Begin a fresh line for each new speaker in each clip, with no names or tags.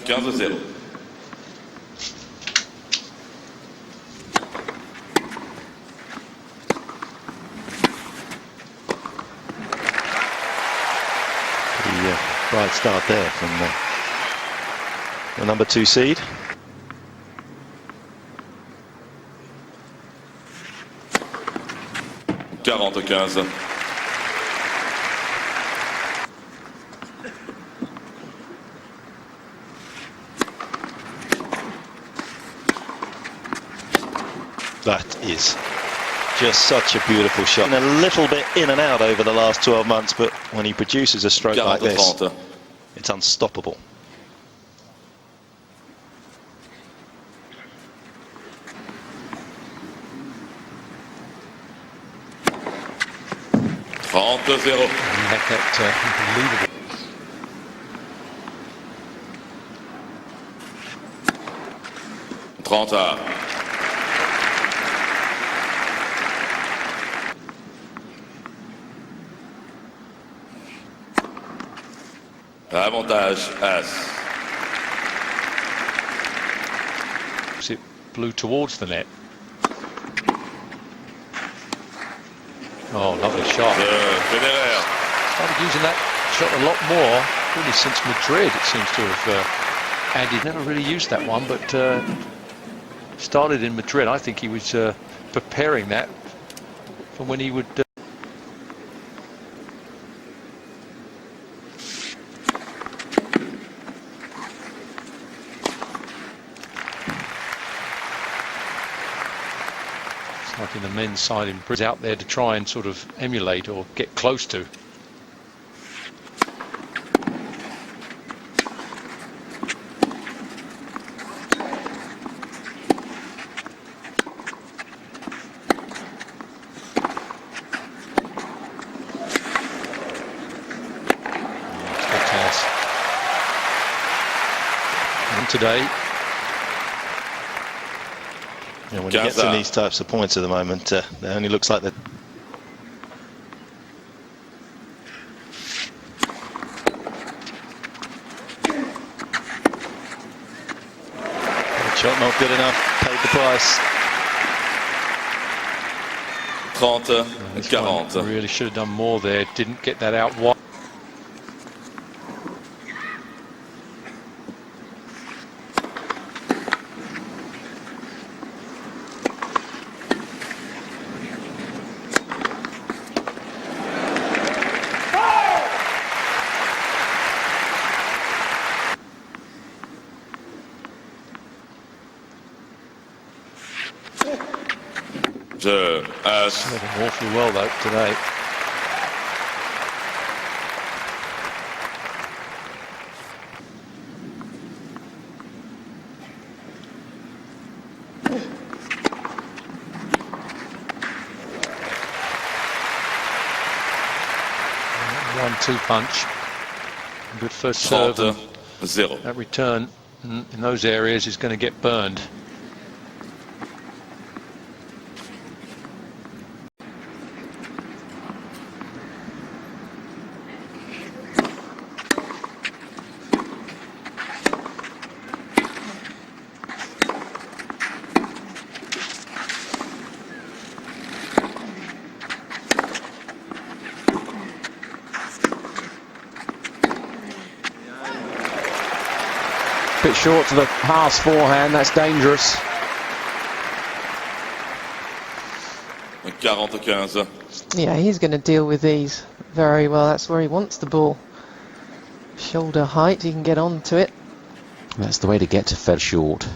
15-0.
Bright start there from the number 2 seed.
$40-15.
That is just such a beautiful shot. And a little bit in and out over the last 12 months, but when he produces a stroke like this, it's unstoppable.
$30-0.
Unbelievable.
Avantage As.
It blew towards the net. Oh, lovely shot.
Federer.
Started using that shot a lot more, really since Madrid. It seems to have added. Never really used that one, but started in Madrid. I think he was preparing that for when he would. Like in the men's side in Britain, out there to try and sort of emulate or get close to. T.Haas. And today.
Yeah, when he gets in these types of points at the moment, it only looks like that. Shot not good enough, paid the price.
30-40.
Really should have done more there, didn't get that out wide.
As.
Awfully well though today. One-two punch. Good first serve.
30-0.
That return in those areas is going to get burned.
Bit short to the Haas forehand, that's dangerous.
40-15.
Yeah, he's going to deal with these very well. That's where he wants the ball. Shoulder height, he can get onto it.
That's the way to get to Fed short.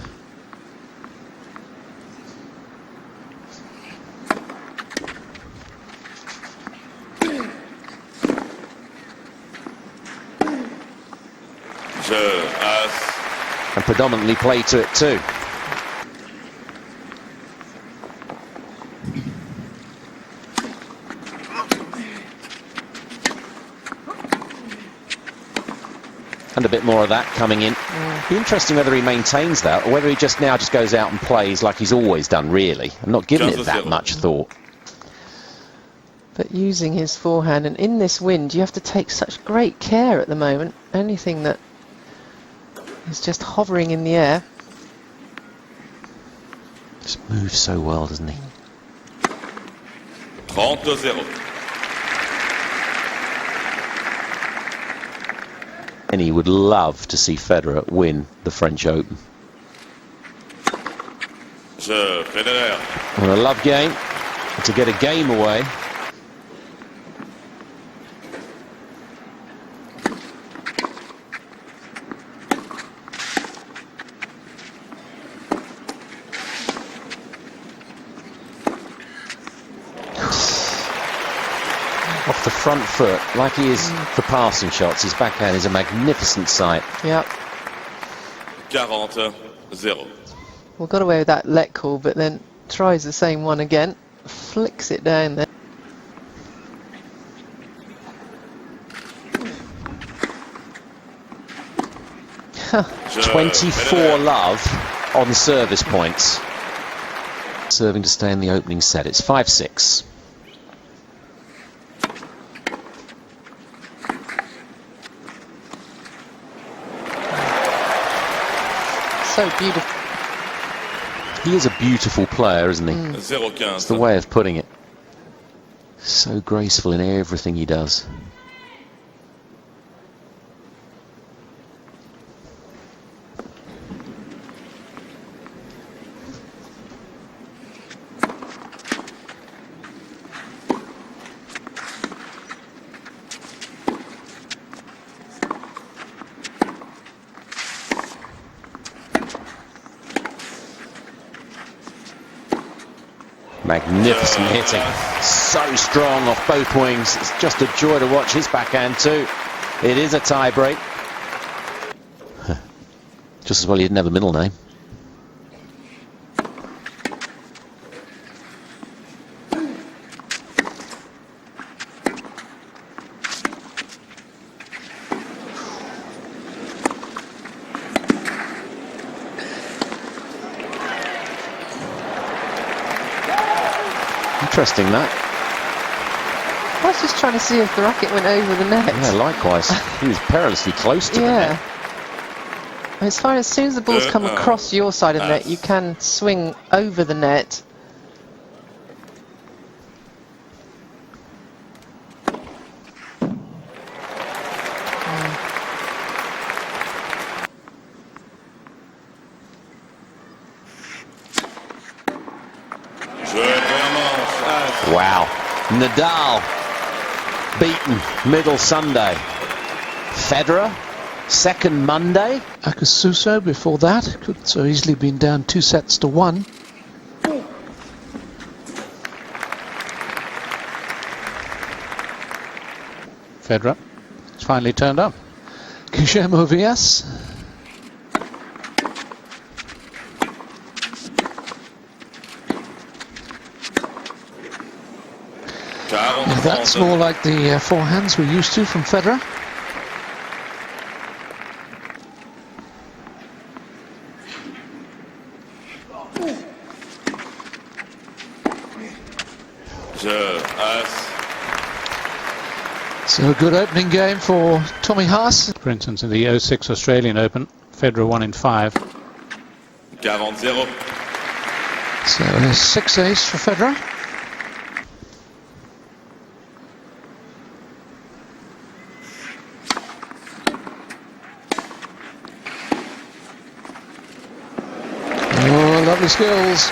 And predominantly play to it too. And a bit more of that coming in. Be interesting whether he maintains that or whether he just goes out and plays like he's always done, really. I'm not giving it that much thought.
But using his forehand, and in this wind you have to take such great care at the moment. Anything that He's just hovering in the air.
Just moves so well, doesn't he?
30-0.
And he would love to see Federer win the French Open.
Federer.
On a love game, to get a game away. Off the front foot, like he is for passing shots. His backhand is a magnificent sight.
Yep.
40-0.
Well, got away with that let call, but then tries the same one again. Flicks it down there.
Je
24
Federer.
love on service points. Serving to stay in the opening set. It's 5-6.
So beautiful.
He is a beautiful player, isn't he?
0-15.
It's the way of putting it. So graceful in everything he does. Magnificent hitting, so strong off both wings. It's just a joy to watch his backhand too. It is a tie break. Just as well he didn't have a middle name. Interesting that.
I was just trying to see if the racket went over the net.
Yeah, likewise. He was perilously close to the net.
As soon as the ball's come across your side of the net, you can swing over the net.
Wow. Nadal beaten middle Sunday. Federer second Monday.
Akasuso before that could so easily been down 2-1.
Federer. It's finally turned up.
Guillermo Villas. That's more like the forehands we're used to from Federer. So a good opening game for T.Haas.
For instance, in the 06 Australian Open, Federer won in 5.
40-0.
So a 6-ace for Federer. Oh, lovely skills.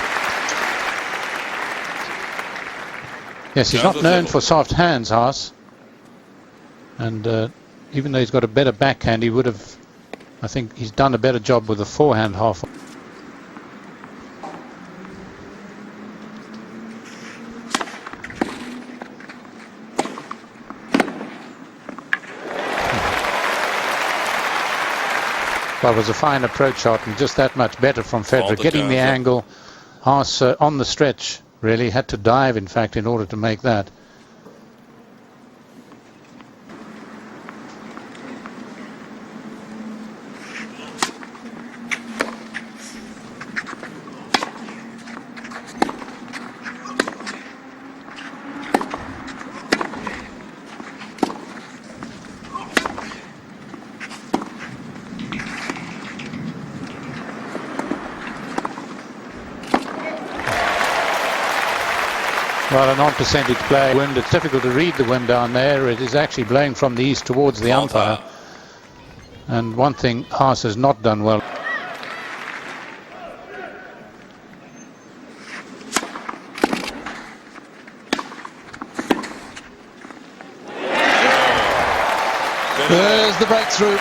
Yes, he's not known for soft hands, Haas. And even though he's got a better backhand, he would have, I think he's done a better job with the forehand half. Well, it was a fine approach shot and just that much better from Federer. Getting the angle, Haas on the stretch really had to dive, in fact, in order to make that.
Well, a non-percentage play. Wind, it's difficult to read the wind down there. It is actually blowing from the east towards the umpire. And one thing Haas has not done well. There's the breakthrough.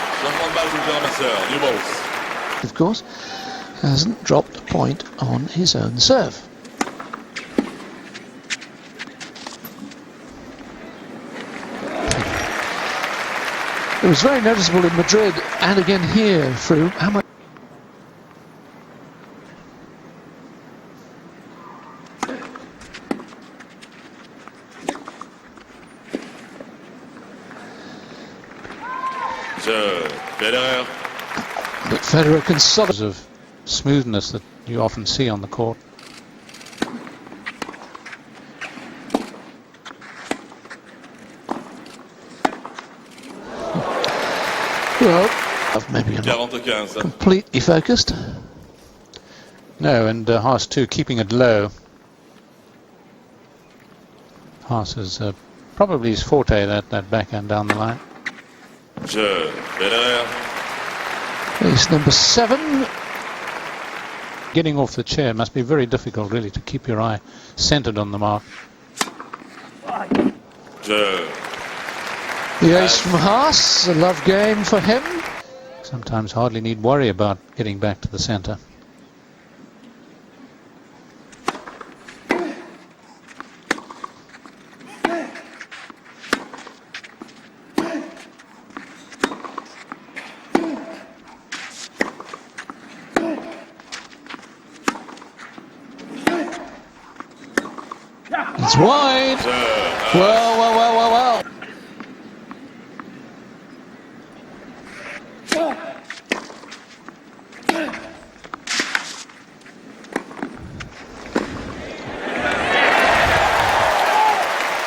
Of course, hasn't dropped a point on his own serve. It was very noticeable in Madrid and again here through how much.
Federer.
But Federer consolidates of smoothness that you often see on the court. Well, maybe I'm not completely focused. No, and Haas too, keeping it low. Haas is probably his forte, that backhand down the line. Ace number 7. Getting off the chair must be very difficult, really, to keep your eye centered on the mark. The ace from Haas, a love game for him. Sometimes hardly need worry about getting back to the center. It's wide. Well.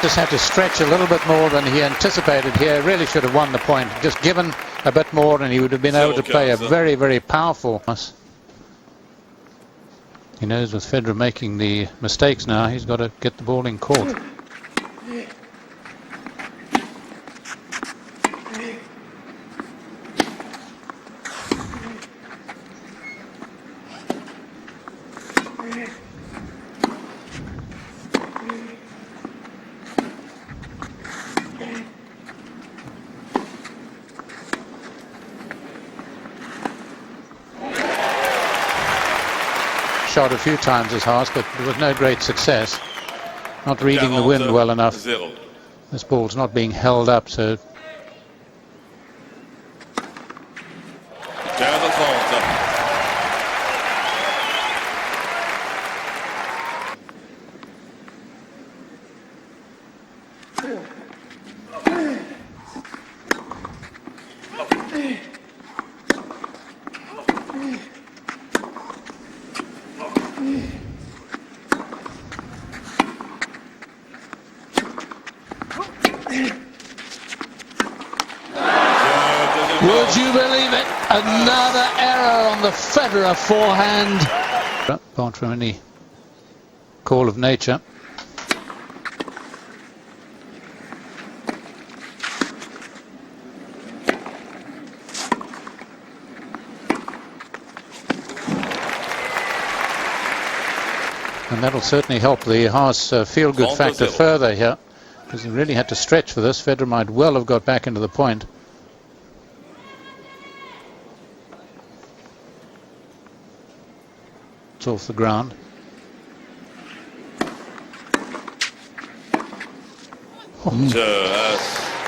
Just had to stretch a little bit more than he anticipated here. Really should have won the point. Just given a bit more and he would have been able to play a very, very powerful. He knows with Federer making the mistakes now, he's got to get the ball in court. Shot a few times as Haas, but there was no great success. Not reading the wind well enough. This ball's not being held up, so. Would you believe it? Another error on the Federer forehand. Apart from any call of nature. And that'll certainly help the Haas feel-good factor further here, because he really had to stretch for this. Federer might well have got back into the point. It's off the ground.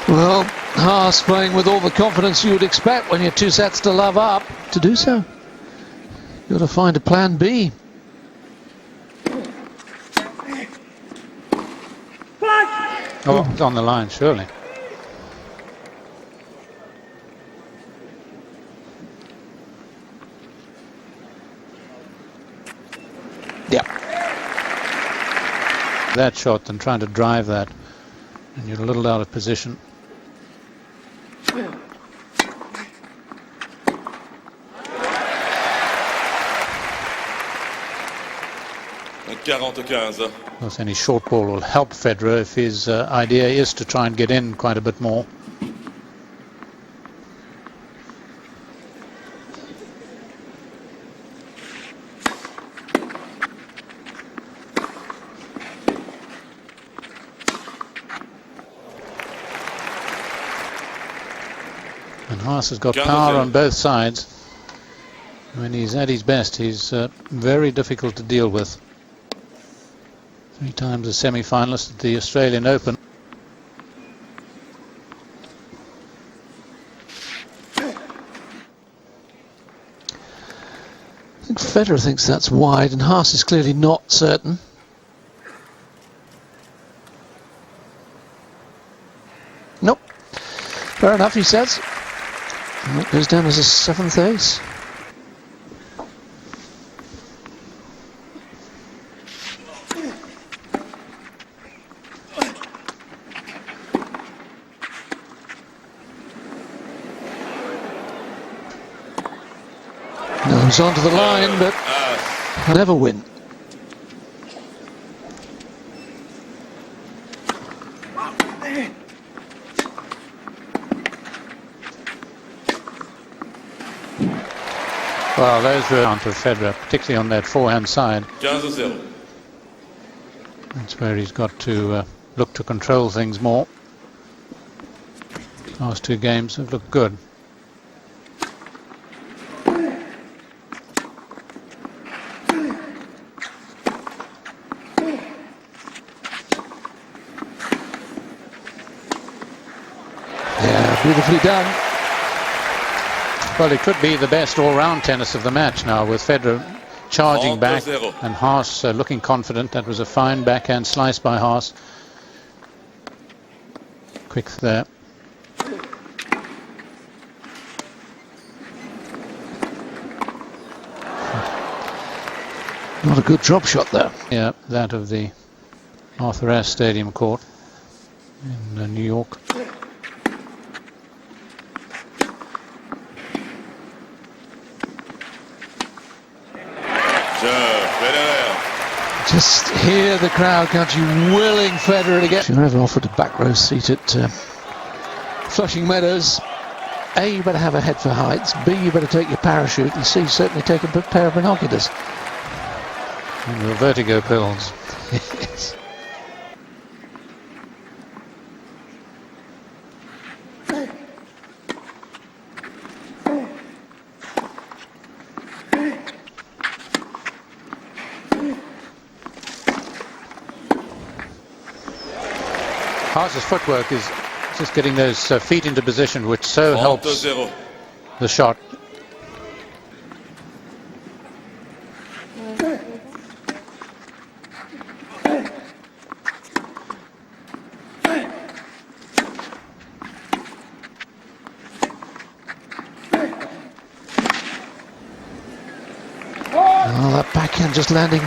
Well, Haas playing with all the confidence you would expect when you're 2 sets to love up. To do so, you've got to find a plan B. Oh, it's on the line, surely. Yeah. That shot than trying to drive that, and you're a little out of position.
40-15.
Of course, any short ball will help Federer if his idea is to try and get in quite a bit more. And Haas has got power on both sides. When he's at his best, he's very difficult to deal with. 3 times a semi-finalist at the Australian Open. I think Federer thinks that's wide, and Haas is clearly not certain. Nope. Fair enough, he says. And it goes down as a 7th ace. Goes onto the line, but he'll never win. Well, those were on to Federer, particularly on that forehand side.
15-0.
That's where he's got to look to control things more. Last 2 games have looked good. Yeah, beautifully done. Well, it could be the best all-round tennis of the match now, with Federer charging back and Haas looking confident. That was a fine backhand slice by Haas. Quick there. Not a good drop shot there. Yeah, that of the Arthur Ashe Stadium court in New York. Just hear the crowd, can't you, willing Federer to get... If you're ever offered a back row seat at Flushing Meadows, A, you better have a head for heights, B, you better take your parachute, and C, certainly take a pair of binoculars. And your vertigo pills. Yes. Haas's footwork is just getting those feet into position, which so helps the shot. Oh, that backhand just landing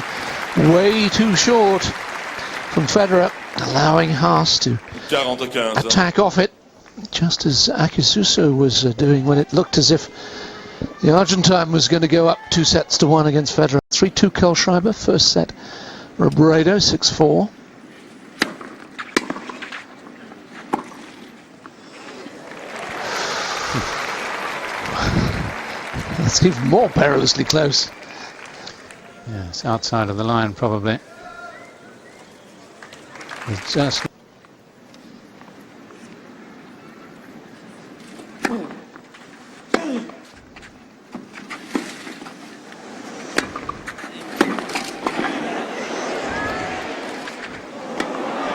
way too short from Federer, allowing Haas to attack off it, just as Akisuso was doing when it looked as if the Argentine was going to go up 2-1 against Federer. 3-2 Kohlschreiber, first set Robredo, 6-4. That's even more perilously close. Yes, outside of the line probably. It's just...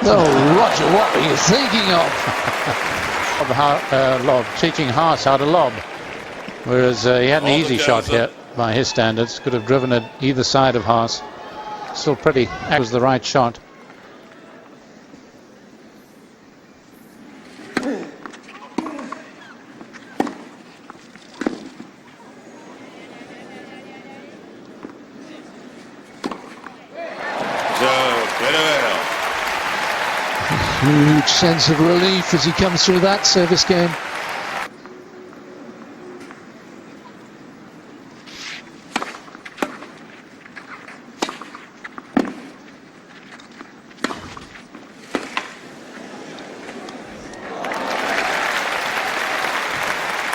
Oh, Roger, what are you thinking of? Lob, teaching Haas how to lob. Whereas he had an easy shot here by his standards. Could have driven it either side of Haas. Still pretty, that was the right shot. Huge sense of relief as he comes through that service game.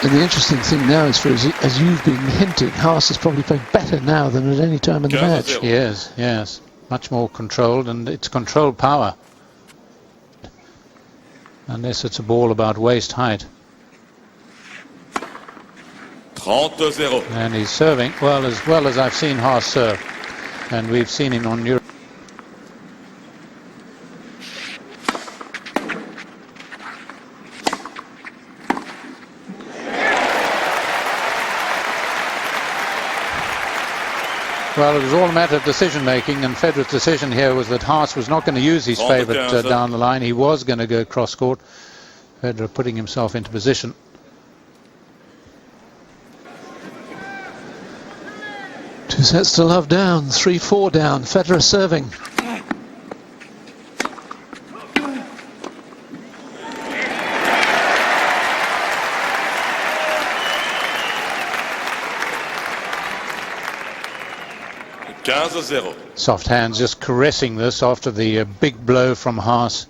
And the interesting thing now is, as you've been hinting, Haas is probably playing better now than at any time in the match.
He is, yes. Much more controlled, and it's controlled power. Unless it's a ball about waist height.
30-0.
And he's serving well as I've seen Haas serve. And we've seen him on Europe. Well, it was all a matter of decision making, and Federer's decision here was that Haas was not going to use his favourite down the line. He was going to go cross court. Federer putting himself into position.
Two sets to love down, 3-4 down. Federer serving.
Soft hands just caressing this after the big blow from Haas.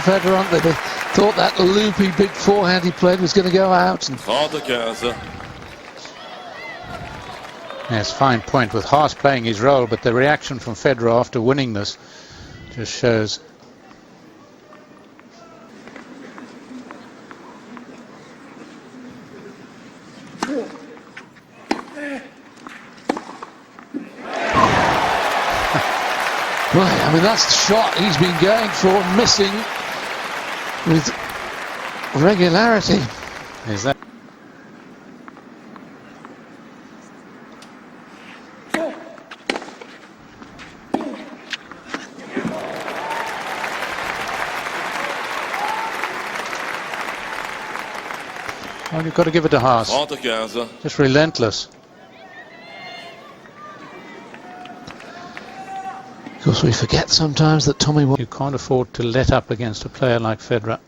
Federer, they thought that loopy big forehand he played was going to go out. And
30-15.
Yes, fine point with Haas playing his role, but the reaction from Federer after winning this just shows.
Right, I mean, that's the shot he's been going for, missing with regularity.
Is that? Well, you've got to give it to Haas.
30-15.
Just relentless.
Of course, we forget sometimes that Tommy...
You can't afford to let up against a player like Federer.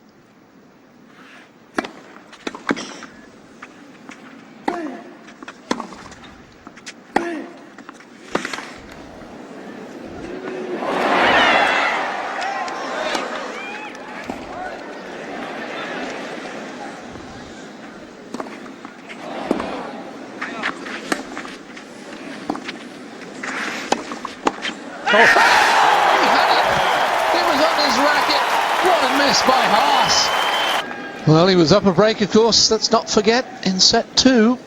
Oh, he had it. It was on his racket. What a miss by Haas. Well, he was up a break, of course. Let's not forget, in set 2.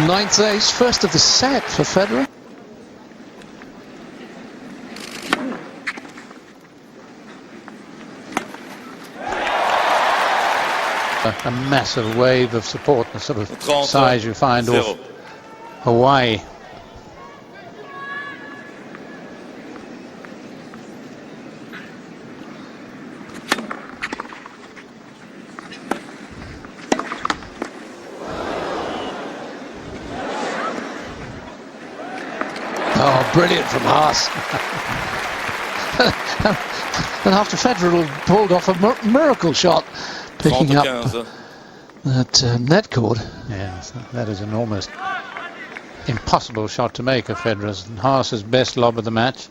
Ninth ace, first of the set for Federer.
A massive wave of support, the sort of size you find off Hawaii.
Oh, brilliant from Haas. And after Federer pulled off a miracle shot, picking up that net cord.
Yes, that is an almost impossible shot to make of Federer's. Haas's best lob of the match.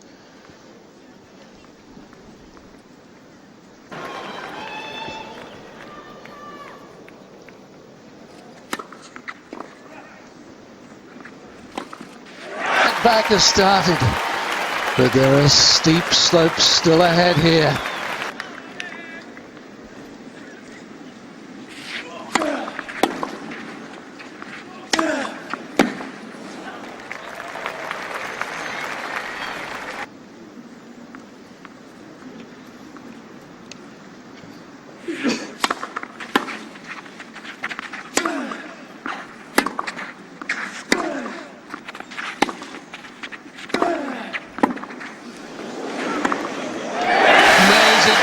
Back has started, but there are steep slopes still ahead here.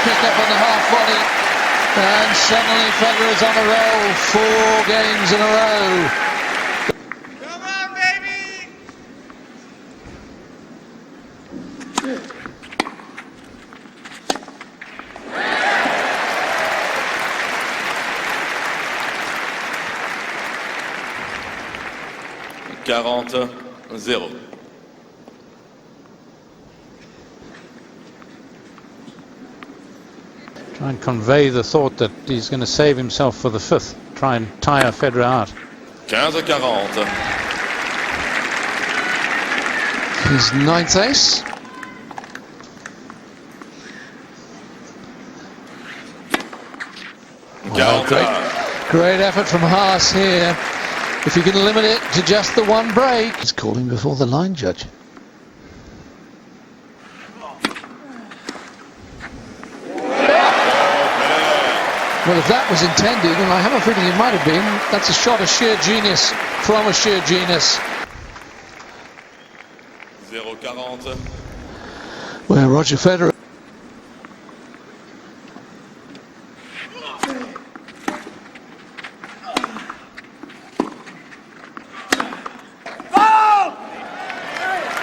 Pick-up on the half volley, and suddenly Federer's on a roll, 4 games in a row.
Zero.
Try and convey the thought that he's going to save himself for the fifth. Try and tire Federer out.
15-40.
His ninth ace. Well, great effort from Haas here. If you can limit it to just the one break. He's calling before the line judge. Well, if that was intended, and I have a feeling it might have been, that's a shot of sheer genius from a sheer genius.
0-40.
Where Roger Federer.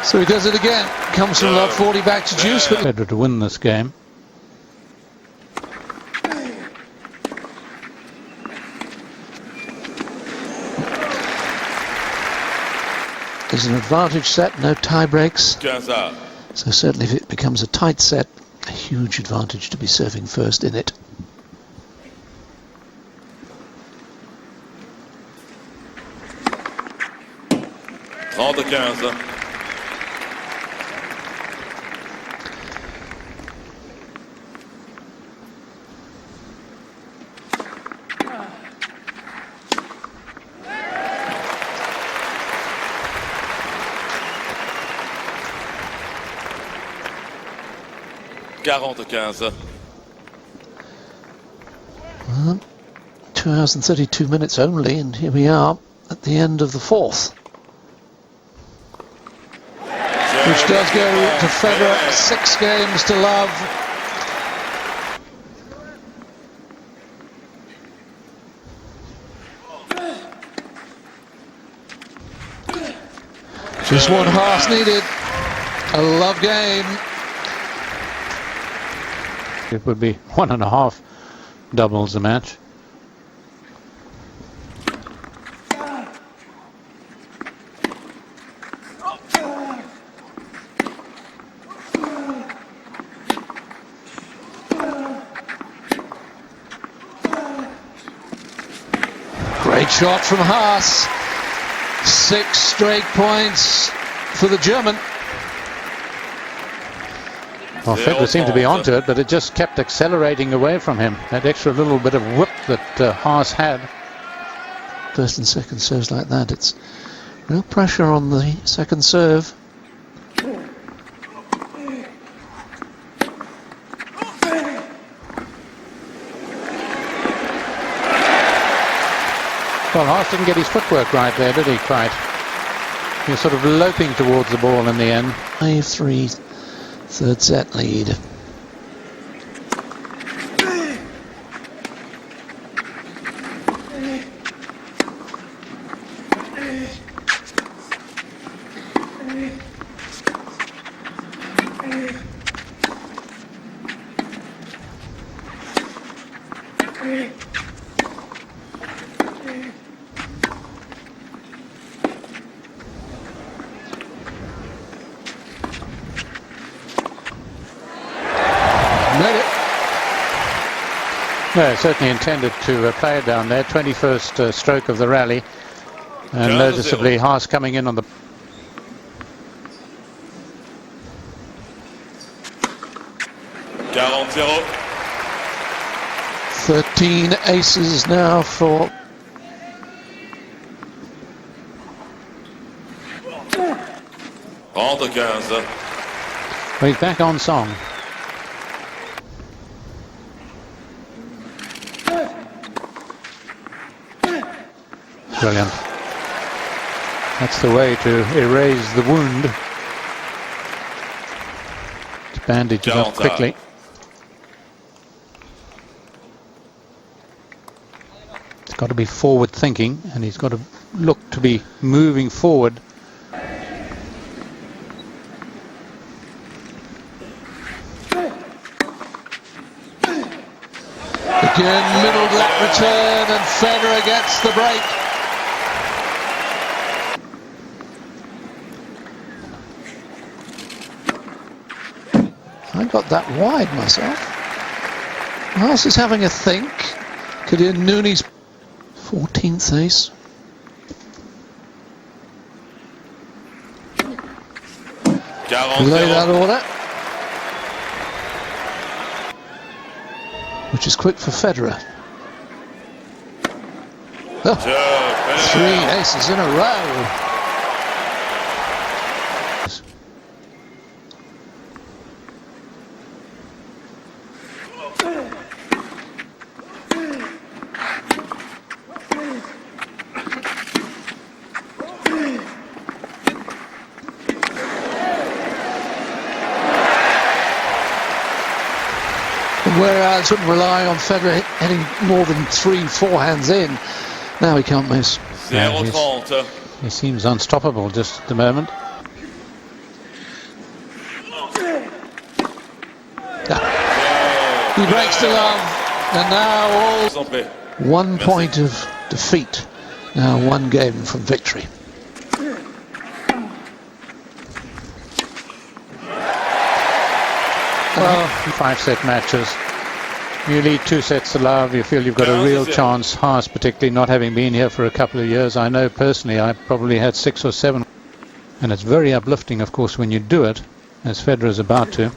So he does it again. Comes from love 40 back to juice. Federer to win this game. There's an advantage set, no tie breaks. So certainly if it becomes a tight set, a huge advantage to be serving first in it. Well, 2 hours and 32 minutes only, and here we are at the end of the fourth. Which does go to Federer, 6 games to love. Just what Haas needed, a love game. It would be 1.5 doubles a match. Great shot from Haas. 6 straight points for the German. Well, Federer seemed to be onto it, but it just kept accelerating away from him. That extra little bit of whip that Haas had. First and second serves like that, it's real pressure on the second serve. Well, Haas didn't get his footwork right there, did he, quite? He was sort of loping towards the ball in the end. 5-3. Third set lead. No, certainly intended to play it down there. 21st stroke of the rally, and noticeably Haas coming in on the 13 aces now for
Well,
he's back on song. Brilliant. That's the way to erase the wound. To bandage it up quickly. It's got to be forward thinking, and he's got to look to be moving forward. Again, middle that return, and Federer gets the break. I got that wide myself. Haas is having a think. Kadir Nooni's 14th ace. Lay that order, which is quick for Federer. Oh, 3 aces in a row. Whereas wouldn't rely on Federer hitting more than 3-4 hands in, now he can't miss.
He seems unstoppable just at the moment.
He breaks the love, and now all 1 point of defeat, now 1 game from victory.
Well, 5-set matches. You lead 2 sets to love, you feel you've got a real chance. Haas, particularly not having been here for a couple of years. I know personally I probably had 6 or 7. And it's very uplifting, of course, when you do it, as Federer is about to.
And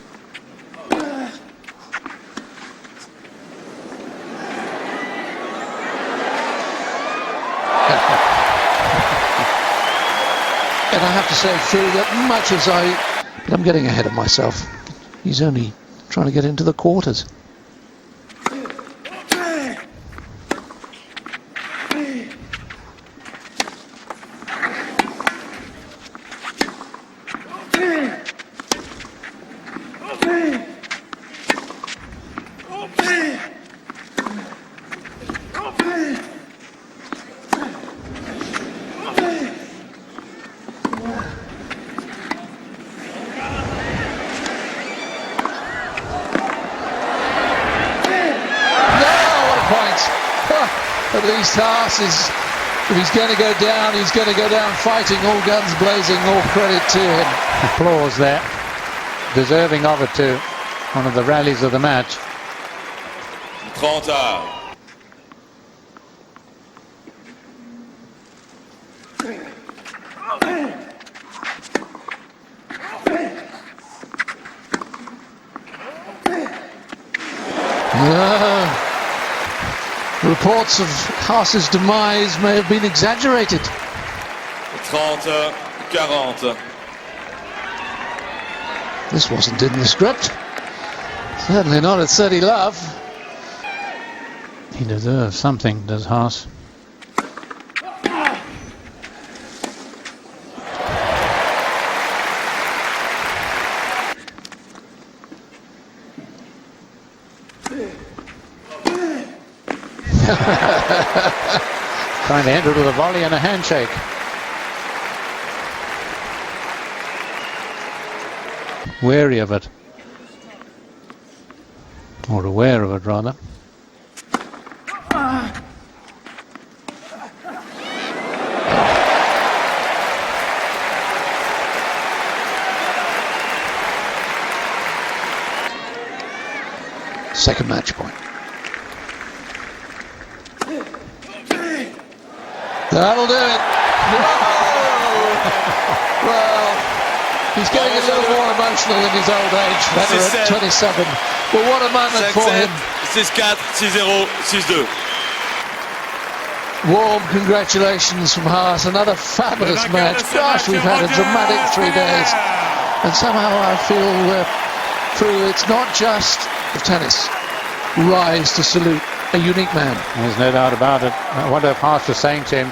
I have to say, Phil, that much as but I'm getting ahead of myself. He's only trying to get into the quarters. At least Haas is, if he's going to go down, he's going to go down fighting, all guns blazing, all credit to him.
Applause there. Deserving of it too. One of the rallies of the match.
30.
Reports of Haas's demise may have been exaggerated.
30-40.
This wasn't in the script. Certainly not at 30 love.
He deserves something, does Haas. Trying to enter with a volley and a handshake. Wary of it. Or aware of it, rather.
Second match point. That'll do it. Well, he's getting a little more emotional in his old age. Federer at 27. Well, what a moment for him.
6-4, 6-0, 6-2.
Warm congratulations from Haas. Another fabulous match. Gosh, we've had a dramatic 3 days. And somehow I feel we're through. It's not just the tennis. Rise to salute a unique man.
There's no doubt about it. I wonder if Haas was saying to him,